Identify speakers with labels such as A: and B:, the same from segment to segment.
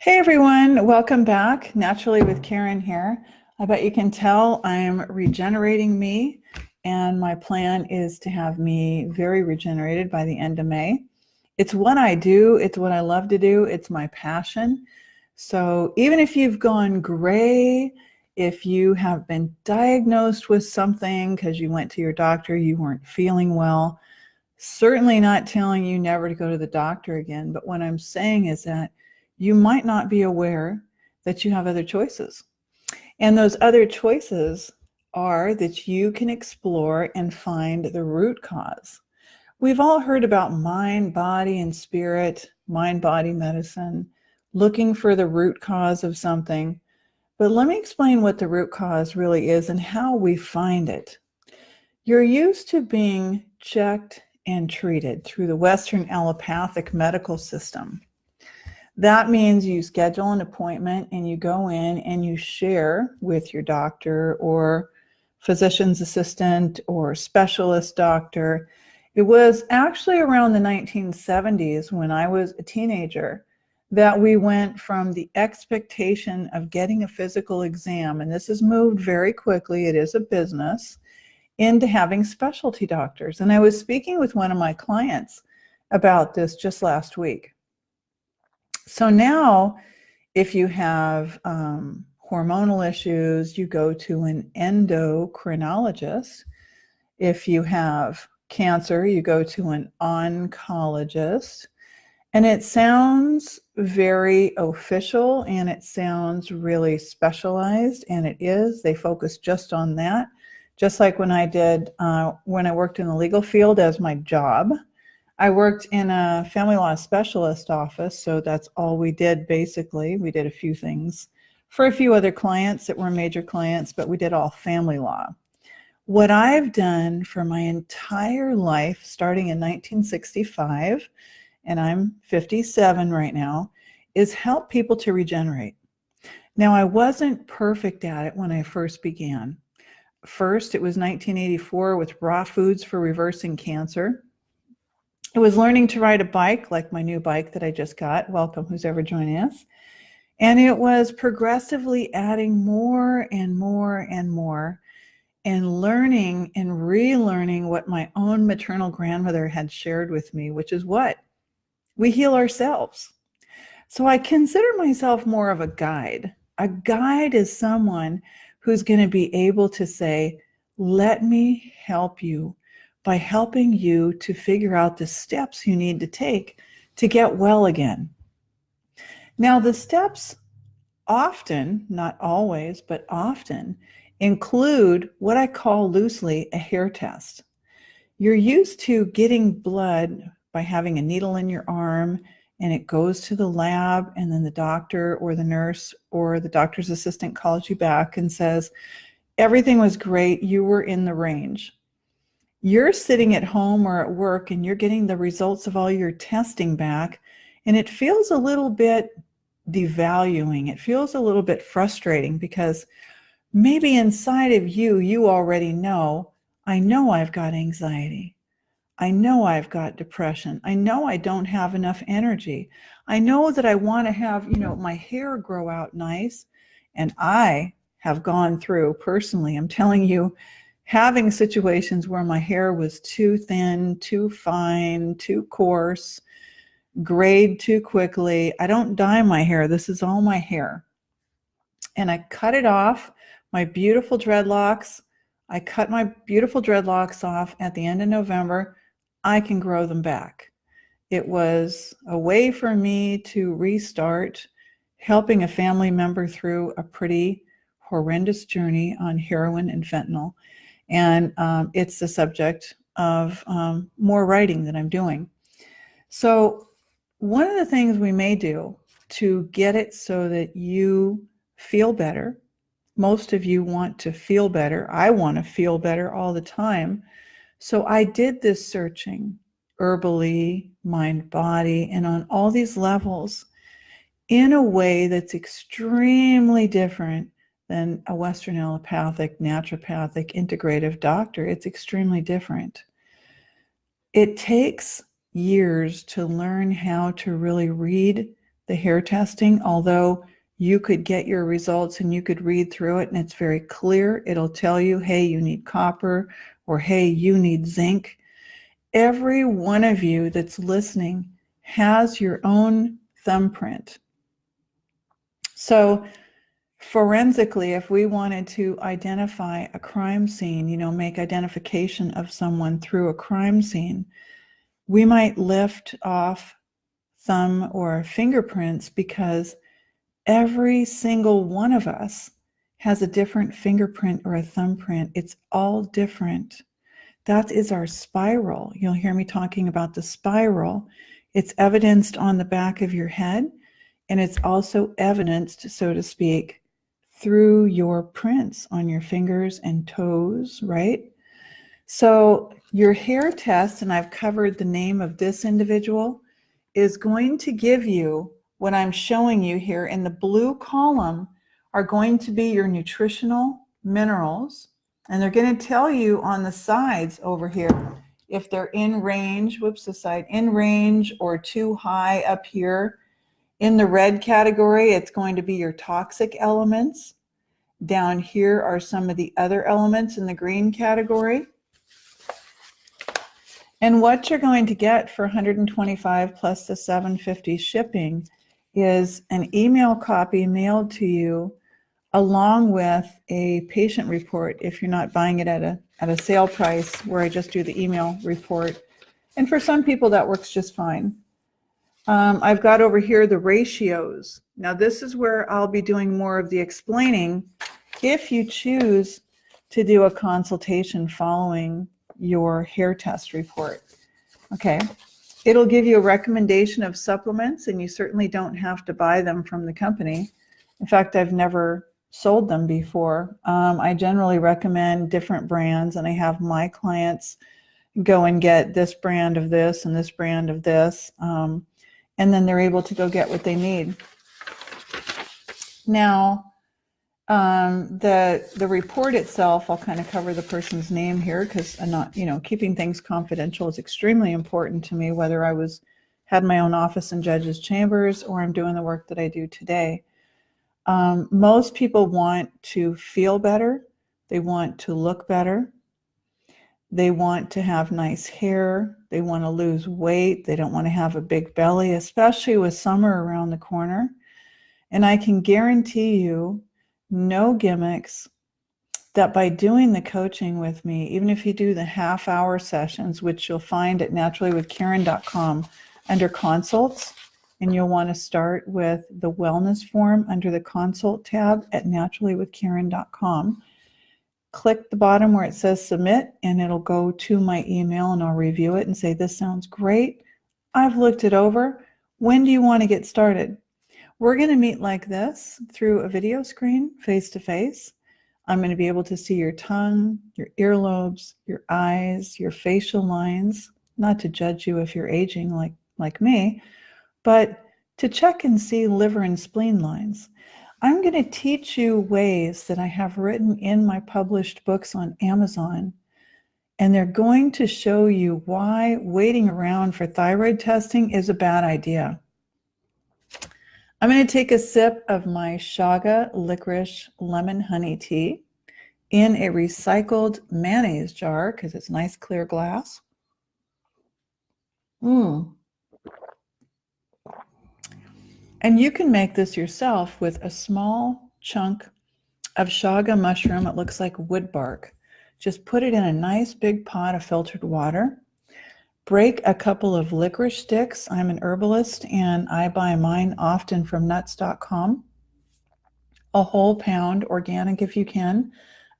A: Hey everyone, welcome back. Naturally with Karen here. I bet you can tell I'm regenerating me, and my plan is to have me very regenerated by the end of May. It's what I do, it's what I love to do, it's my passion. So even if you've gone gray, if you have been diagnosed with something because you went to your doctor, you weren't feeling well, certainly not telling you never to go to the doctor again, but what I'm saying is that you might not be aware that you have other choices. And those other choices are that you can explore and find the root cause. We've all heard about mind, body, and spirit, mind, body medicine, looking for the root cause of something. But let me explain what the root cause really is and how we find it. You're used to being checked and treated through the Western allopathic medical system. That means you schedule an appointment and you go in and you share with your doctor or physician's assistant or specialist doctor. It was actually around the 1970s when I was a teenager that we went from the expectation of getting a physical exam, and this has moved very quickly, it is a business, into having specialty doctors. And I was speaking with one of my clients about this just last week. So now, if you have hormonal issues, you go to an endocrinologist. If you have cancer, you go to an oncologist. And it sounds very official and it sounds really specialized, and it is. They focus just on that. Just like when I worked in the legal field as my job. I worked in a family law specialist office, so that's all we did basically. We did a few things for a few other clients that were major clients, but we did all family law. What I've done for my entire life, starting in 1965, and I'm 57 right now, is help people to regenerate. Now, I wasn't perfect at it when I first began. First, it was 1984 with raw foods for reversing cancer. It was learning to ride a bike, like my new bike that I just got. Welcome, who's ever joining us. And it was progressively adding more and more and more, and learning and relearning what my own maternal grandmother had shared with me, which is what? We heal ourselves. So I consider myself more of a guide. A guide is someone who's going to be able to say, let me help you by helping you to figure out the steps you need to take to get well again. Now, the steps often, not always, but often include what I call loosely a hair test. You're used to getting blood by having a needle in your arm, and it goes to the lab, and then the doctor or the nurse or the doctor's assistant calls you back and says, everything was great, you were in the range. You're sitting at home or at work and you're getting the results of all your testing back, and it feels a little bit devaluing. It feels a little bit frustrating because maybe inside of you, you already know, I know I've got anxiety. I know I've got depression. I know I don't have enough energy. I know that I want to have, my hair grow out nice. And I have gone through personally, I'm telling you, having situations where my hair was too thin, too fine, too coarse, grayed too quickly. I don't dye my hair. This is all my hair. And I cut it off, my beautiful dreadlocks. I cut my beautiful dreadlocks off at the end of November. I can grow them back. It was a way for me to restart helping a family member through a pretty horrendous journey on heroin and fentanyl. And it's the subject of more writing that I'm doing. So one of the things we may do to get it so that you feel better, most of you want to feel better. I want to feel better all the time. So I did this searching herbally, mind, body, and on all these levels in a way that's extremely different than a Western allopathic, naturopathic, integrative doctor. It's extremely different. It takes years to learn how to really read the hair testing, although you could get your results and you could read through it and it's very clear. It'll tell you, hey, you need copper, or hey, you need zinc. Every one of you that's listening has your own thumbprint. So forensically, if we wanted to identify a crime scene, make identification of someone through a crime scene, we might lift off thumb or fingerprints because every single one of us has a different fingerprint or a thumbprint. It's all different. That is our spiral. You'll hear me talking about the spiral. It's evidenced on the back of your head, and it's also evidenced, so to speak, through your prints on your fingers and toes, right? So your hair test, and I've covered the name of this individual, is going to give you what I'm showing you here in the blue column are going to be your nutritional minerals. And they're going to tell you on the sides over here if they're in range, in range or too high up here. In the red category, it's going to be your toxic elements. Down here are some of the other elements in the green category. And what you're going to get for $125 plus the $750 shipping is an email copy mailed to you along with a patient report if you're not buying it at a sale price where I just do the email report. And for some people that works just fine. I've got over here the ratios. Now this is where I'll be doing more of the explaining if you choose to do a consultation following your hair test report. Okay, it'll give you a recommendation of supplements, and you certainly don't have to buy them from the company. In fact, I've never sold them before. I generally recommend different brands, and I have my clients go and get this brand of this and this brand of this, and then they're able to go get what they need. Now, the report itself, I'll kind of cover the person's name here because I'm not, keeping things confidential is extremely important to me, whether I had my own office in Judges Chambers or I'm doing the work that I do today. Most people want to feel better. They want to look better. They want to have nice hair. They want to lose weight. They don't want to have a big belly, especially with summer around the corner. And I can guarantee you, no gimmicks, that by doing the coaching with me, even if you do the half-hour sessions, which you'll find at naturallywithkaren.com under consults, and you'll want to start with the wellness form under the consult tab at naturallywithkaren.com. Click the bottom where it says submit, and it'll go to my email, and I'll review it and say, this sounds great. I've looked it over. When do you want to get started? We're going to meet like this through a video screen, face-to-face. I'm going to be able to see your tongue, your earlobes, your eyes, your facial lines, not to judge you if you're aging like me, but to check and see liver and spleen lines. I'm going to teach you ways that I have written in my published books on Amazon, and they're going to show you why waiting around for thyroid testing is a bad idea. I'm going to take a sip of my Shaga licorice lemon honey tea in a recycled mayonnaise jar because it's nice clear glass. And you can make this yourself with a small chunk of Shaga mushroom. It looks like wood bark. Just put it in a nice big pot of filtered water. Break a couple of licorice sticks. I'm an herbalist and I buy mine often from nuts.com. A whole pound, organic if you can,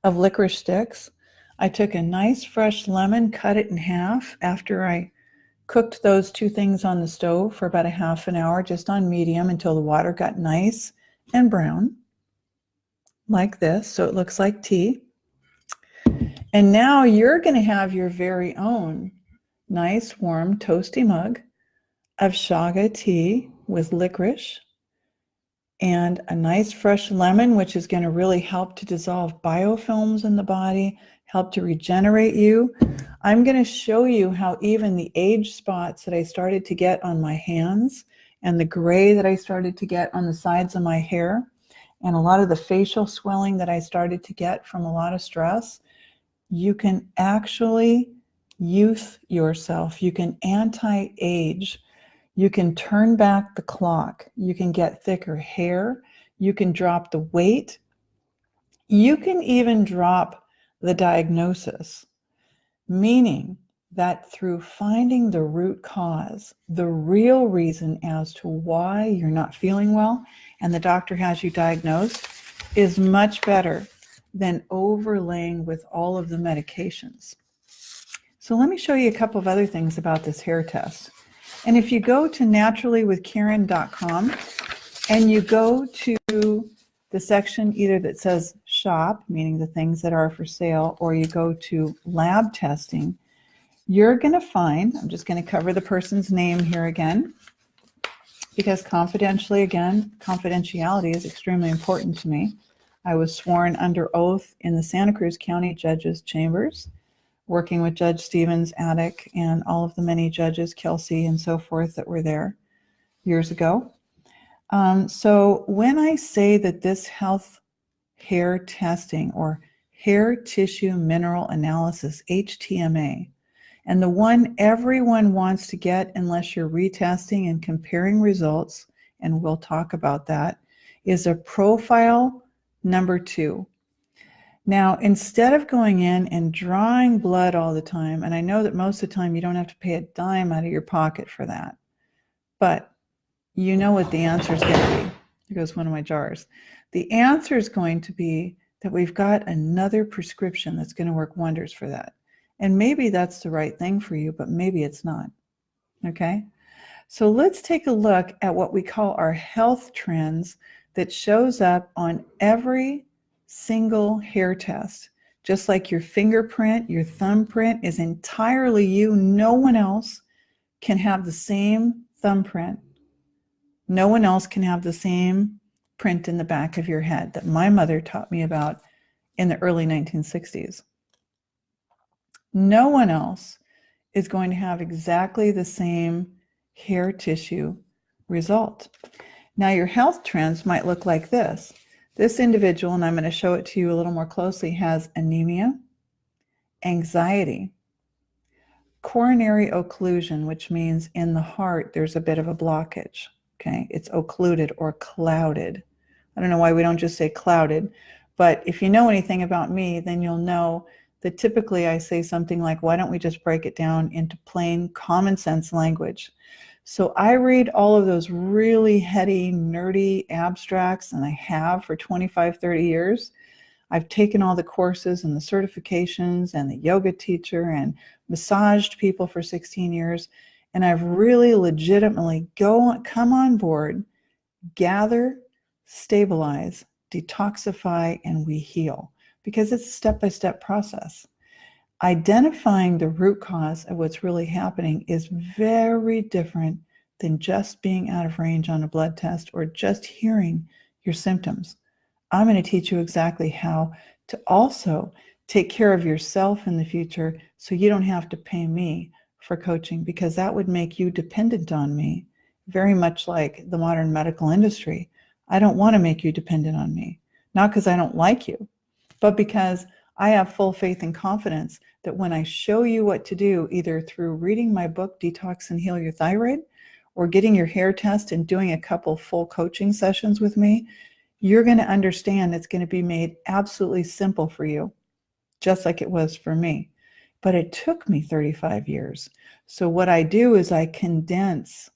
A: of licorice sticks. I took a nice fresh lemon, cut it in half after I cooked those two things on the stove for about a half an hour, just on medium until the water got nice and brown, like this, so it looks like tea. And now you're going to have your very own nice, warm, toasty mug of Shaga tea with licorice and a nice fresh lemon, which is going to really help to dissolve biofilms in the body, help to regenerate you. I'm going to show you how even the age spots that I started to get on my hands and the gray that I started to get on the sides of my hair, and a lot of the facial swelling that I started to get from a lot of stress, you can actually youth yourself. You can anti-age. You can turn back the clock. You can get thicker hair. You can drop the weight. You can even drop the diagnosis, meaning that through finding the root cause, the real reason as to why you're not feeling well, and the doctor has you diagnosed, is much better than overlaying with all of the medications. So let me show you a couple of other things about this hair test. And if you go to naturallywithkaren.com and you go to the section either that says shop, meaning the things that are for sale, or you go to lab testing, you're going to find, I'm just going to cover the person's name here again, because confidentiality is extremely important to me. I was sworn under oath in the Santa Cruz County Judges Chambers, working with Judge Stevens, Attic, and all of the many judges, Kelsey and so forth, that were there years ago. So when I say that this health hair testing or hair tissue mineral analysis, HTMA, and the one everyone wants to get unless you're retesting and comparing results, and we'll talk about that, is a profile number 2. Now, instead of going in and drawing blood all the time, and I know that most of the time you don't have to pay a dime out of your pocket for that, but you know what the answer is going to be. Here goes one of my jars. The answer is going to be that we've got another prescription that's going to work wonders for that. And maybe that's the right thing for you, but maybe it's not. Okay? So let's take a look at what we call our health trends that shows up on every single hair test. Just like your fingerprint, your thumbprint is entirely you. No one else can have the same thumbprint. No one else can have the same print in the back of your head that my mother taught me about in the early 1960s. No one else is going to have exactly the same hair tissue result. Now, your health trends might look like this. This individual, and I'm going to show it to you a little more closely, has anemia, anxiety, coronary occlusion, which means in the heart there's a bit of a blockage. Okay, it's occluded or clouded. I don't know why we don't just say clouded, but if you know anything about me, then you'll know that typically I say something like, why don't we just break it down into plain common sense language? So I read all of those really heady, nerdy abstracts, and I have for 25, 30 years. I've taken all the courses and the certifications and the yoga teacher and massaged people for 16 years. And I've really legitimately come on board, gather, stabilize, detoxify, and we heal, because it's a step-by-step process. Identifying the root cause of what's really happening is very different than just being out of range on a blood test or just hearing your symptoms. I'm going to teach you exactly how to also take care of yourself in the future so you don't have to pay me for coaching, because that would make you dependent on me, very much like the modern medical industry. I don't want to make you dependent on me, not because I don't like you, but because I have full faith and confidence that when I show you what to do, either through reading my book, Detox and Heal Your Thyroid, or getting your hair test and doing a couple full coaching sessions with me, you're going to understand it's going to be made absolutely simple for you, just like it was for me. But it took me 35 years. So what I do is I condense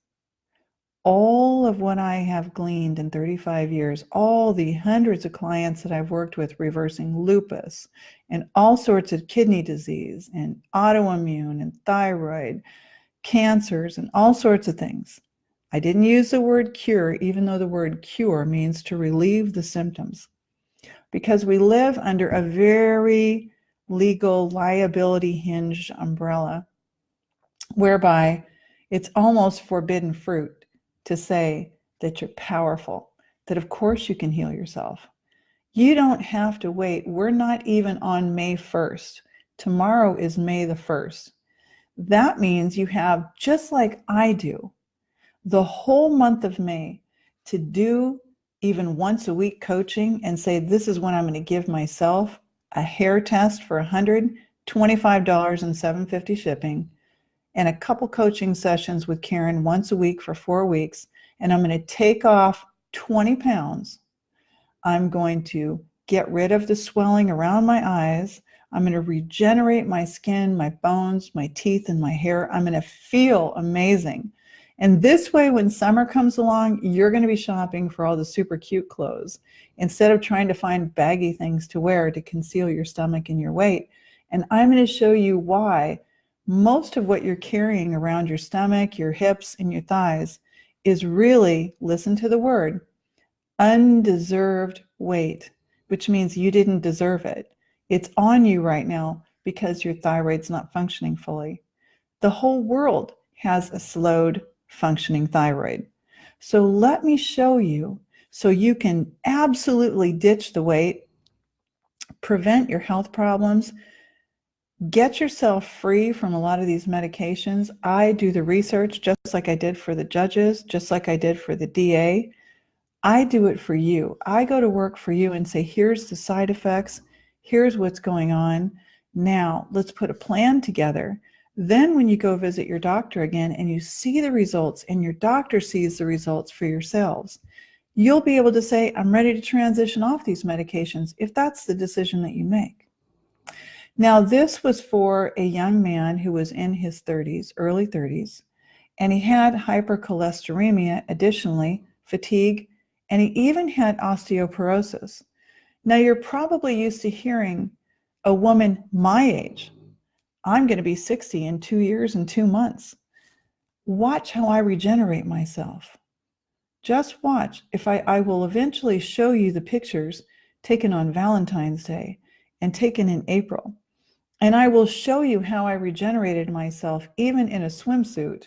A: all of what I have gleaned in 35 years, all the hundreds of clients that I've worked with reversing lupus and all sorts of kidney disease and autoimmune and thyroid, cancers and all sorts of things. I didn't use the word cure, even though the word cure means to relieve the symptoms, because we live under a very legal liability hinged umbrella whereby it's almost forbidden fruit to say that you're powerful, that of course you can heal yourself. You don't have to wait. We're not even on May 1st. Tomorrow is May the 1st. That means you have, just like I do, the whole month of May to do even once a week coaching and say, this is when I'm going to give myself a hair test for $125 and $7.50 shipping, and a couple coaching sessions with Karen once a week for 4 weeks. And I'm going to take off 20 pounds. I'm going to get rid of the swelling around my eyes. I'm going to regenerate my skin, my bones, my teeth, and my hair. I'm going to feel amazing. And this way, when summer comes along, you're going to be shopping for all the super cute clothes instead of trying to find baggy things to wear to conceal your stomach and your weight. And I'm going to show you why most of what you're carrying around your stomach, your hips, and your thighs is really, listen to the word, undeserved weight, which means you didn't deserve it. It's on you right now because your thyroid's not functioning fully. The whole world has a slowed functioning thyroid. So let me show you so you can absolutely ditch the weight, prevent your health problems, get yourself free from a lot of these medications. I do the research just like I did for the judges, just like I did for the DA. I do it for you. I go to work for you and say, here's the side effects. Here's what's going on. Now let's put a plan together. Then when you go visit your doctor again and you see the results and your doctor sees the results for yourselves, you'll be able to say, I'm ready to transition off these medications if that's the decision that you make. Now, this was for a young man who was in his 30s, early 30s, and he had hypercholesteremia, additionally, fatigue, and he even had osteoporosis. Now, you're probably used to hearing a woman my age, I'm going to be 60 in 2 years and 2 months. Watch how I regenerate myself. Just watch. I will eventually show you the pictures taken on Valentine's Day and taken in April. And I will show you how I regenerated myself, even in a swimsuit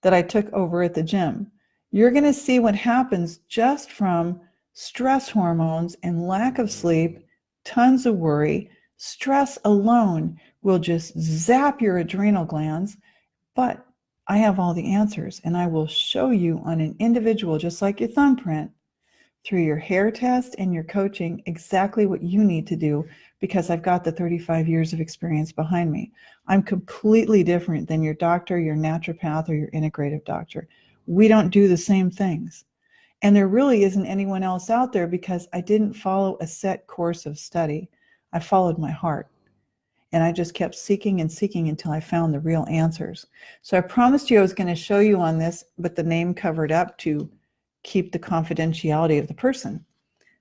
A: that I took over at the gym. You're going to see what happens just from stress hormones and lack of sleep, tons of worry. Stress alone will just zap your adrenal glands. But I have all the answers, and I will show you on an individual, just like your thumbprint, through your hair test and your coaching, exactly what you need to do, because I've got the 35 years of experience behind me. I'm completely different than your doctor, your naturopath, or your integrative doctor. We don't do the same things. And there really isn't anyone else out there because I didn't follow a set course of study. I followed my heart. And I just kept seeking and seeking until I found the real answers. So I promised you I was going to show you on this, but the name covered up to keep the confidentiality of the person.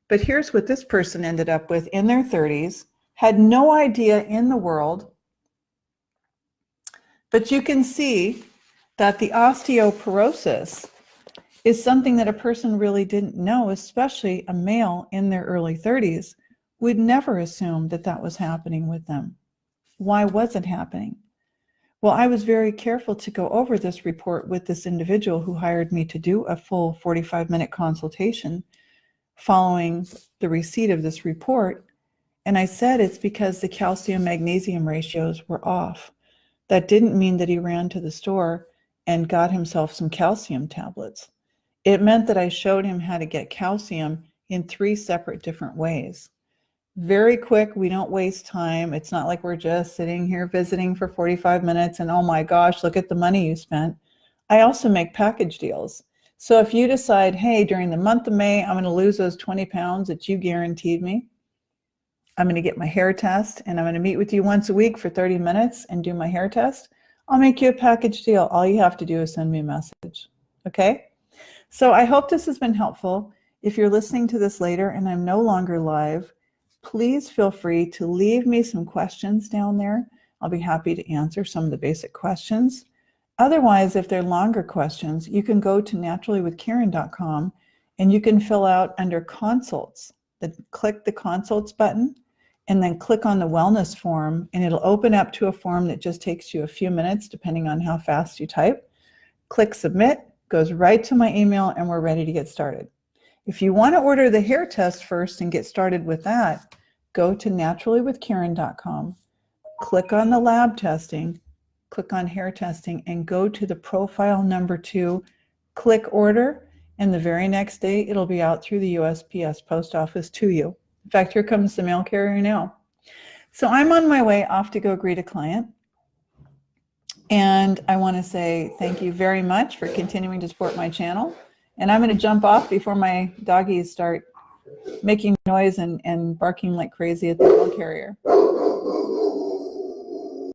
A: But here's what this person ended up with in their 30s, had no idea in the world. But you can see that the osteoporosis is something that a person really didn't know, especially a male in their early 30s would never assume that that was happening with them. Why was it happening? Well, I was very careful to go over this report with this individual who hired me to do a full 45-minute consultation following the receipt of this report. And I said it's because the calcium-magnesium ratios were off. That didn't mean that he ran to the store and got himself some calcium tablets. It meant that I showed him how to get calcium in 3 separate different ways. Very quick, we don't waste time. It's not like we're just sitting here visiting for 45 minutes and oh my gosh, look at the money you spent. I also make package deals. So if you decide, hey, during the month of May, I'm going to lose those 20 pounds that you guaranteed me, I'm going to get my hair test and I'm going to meet with you once a week for 30 minutes and do my hair test, I'll make you a package deal. All you have to do is send me a message. Okay? So I hope this has been helpful. If you're listening to this later and I'm no longer live, please feel free to leave me some questions down there. I'll be happy to answer some of the basic questions. Otherwise, if they're longer questions, you can go to naturallywithkaren.com and you can fill out under consults. Click the consults button and then click on the wellness form, and it'll open up to a form that just takes you a few minutes depending on how fast you type. Click submit, goes right to my email, and we're ready to get started. If you want to order the hair test first and get started with that, go to naturallywithkaren.com, click on the lab testing, click on hair testing, and go to the profile number 2 click order, and the very next day it'll be out through the USPS post office to you. In fact, here comes the mail carrier now. So I'm on my way off to go greet a client. And I want to say thank you very much for continuing to support my channel. And I'm going to jump off before my doggies start making noise and barking like crazy at the mail carrier.